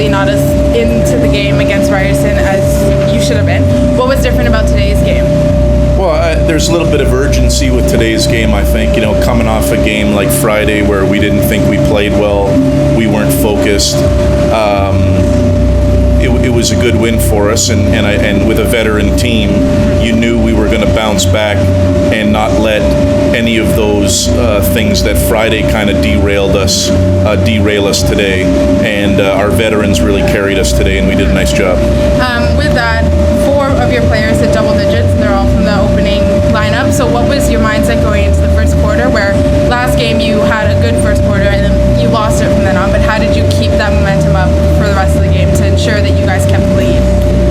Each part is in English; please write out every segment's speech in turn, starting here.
mentally not as into the game against Ryerson as you should have been. What was different about today's game? Well, there's a little bit of urgency with today's game, I think. Coming off a game like Friday where we didn't think we played well, we weren't focused. It was a good win for us, and with a veteran team, you knew we were going to bounce back and not let any of those things that Friday kind of derail us today. And our veterans really carried us today, and we did a nice job. With that, 4 of your players hit double digits, and they're all from the opening lineup. So what was your mindset going into the first quarter, where last game you had a good first quarter and then you lost it from then on, but how did you keep that momentum up for the rest of the game to ensure that you guys kept the lead?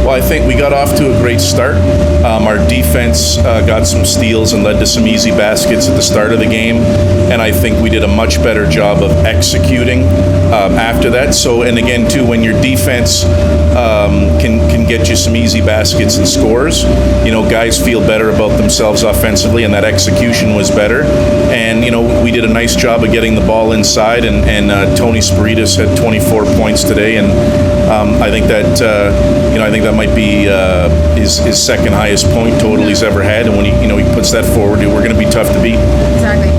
Well, I think we got off to a great start. Our defense got some steals and led to some easy baskets at the start of the game, and I think we did a much better job of executing after that. So, and again, too, when your defense can get you some easy baskets and scores, guys feel better about themselves offensively, and that execution was better. And we did a nice job of getting the ball inside, and Tony Spiritus had 24 points today, and I think that might be his second highest point total he's ever had, and when he puts that forward, we're going to be tough to beat. Exactly.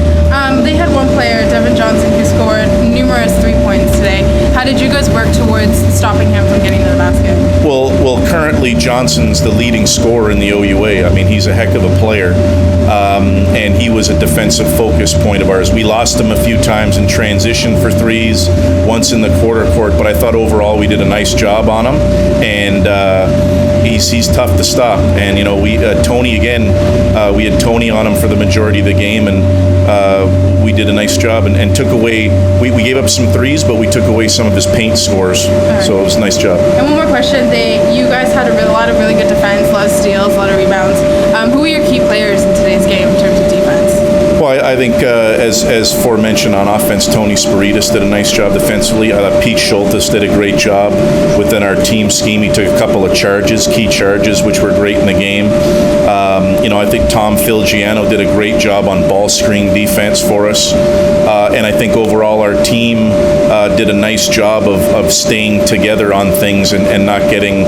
They had one player, Devin Johnson, who scored numerous 3 points today. How did you guys work towards stopping him from getting to the basket? Well, currently Johnson's the leading scorer in the OUA. I mean, he's a heck of a player, and he was a defensive focus point of ours. We lost him a few times in transition for threes, once in the quarter court, but I thought overall we did a nice job on him, and he's tough to stop. And Tony again, we had Tony on him for the majority of the game, and we did a nice job and took away. We gave up some threes, but we took away some of his paint scores. Right. So it was a nice job. And one more question: you guys had a lot of really good defense, a lot of steals, a lot of rebounds. Who were your key players in today's game in terms of defense? Well, I think as aforementioned on offense, Tony Spiritus did a nice job defensively. I thought Pete Schultes did a great job within our team scheme. He took a couple of key charges, which were great in the game. I think Tom Filgiano did a great job on ball screen defense for us. And I think overall our team did a nice job of staying together on things and not getting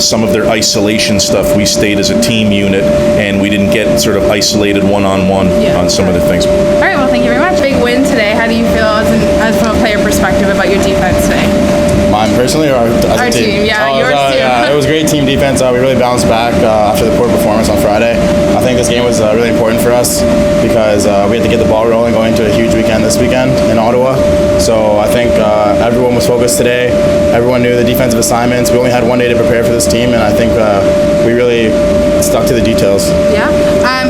some of their isolation stuff. We stayed as a team unit, and we didn't get sort of isolated one-on-one on some of the things. All right, well, thank you very much. Big win today. How do you feel as from a player perspective about your defense today? Mine personally, or as our a team? Yours too. Yeah, it was great team defense. We really bounced back after the poor performance on Friday. I think this game was really important for us because we had to get the ball rolling going into a huge weekend this weekend in Ottawa. So I think everyone was focused today. Everyone knew the defensive assignments. We only had one day to prepare for this team, and I think we really stuck to the details. Yeah.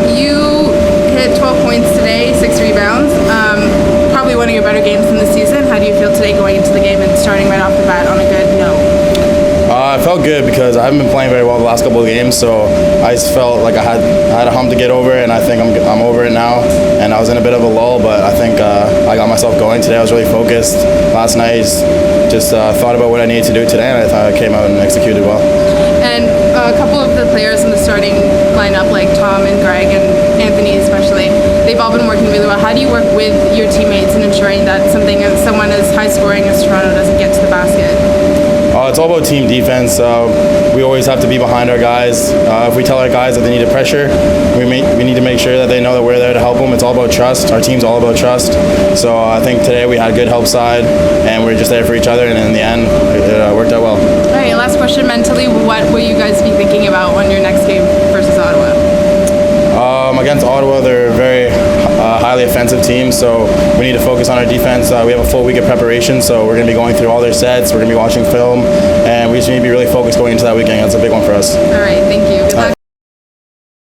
You hit 12 points today, 6 rebounds. Probably one of your better games in the season. How do you feel today going into the game and starting right off the bat on a good note? I felt good because I haven't been playing very well the last couple of games, so I just felt like I had a hump to get over, and I think I'm over it now. And I was in a bit of a lull, but I think I got myself going today. I was really focused last night. Just thought about what I needed to do today, and I thought I came out and executed well. And a couple of the players in the starting lineup, like Tom and Greg and Anthony especially, they've all been working really well. How do you work with your teammates in ensuring that someone as high scoring as Toronto doesn't get to the basket? It's all about team defense. We always have to be behind our guys. If we tell our guys that they need to pressure, we need to make sure that they know that we're there to help them. It's all about trust. Our team's all about trust. So I think today we had a good help side, and we were just there for each other, and in the end, it worked out well. All right, last question. Mentally, what will you guys be thinking about on your next game versus Ottawa? Against Ottawa, they're a very highly offensive team, so we need to focus on our defense. We have a full week of preparation, so we're going to be going through all their sets. We're going to be watching film, and we just need to be really focused going into that weekend. That's a big one for us. All right, thank you. Good luck.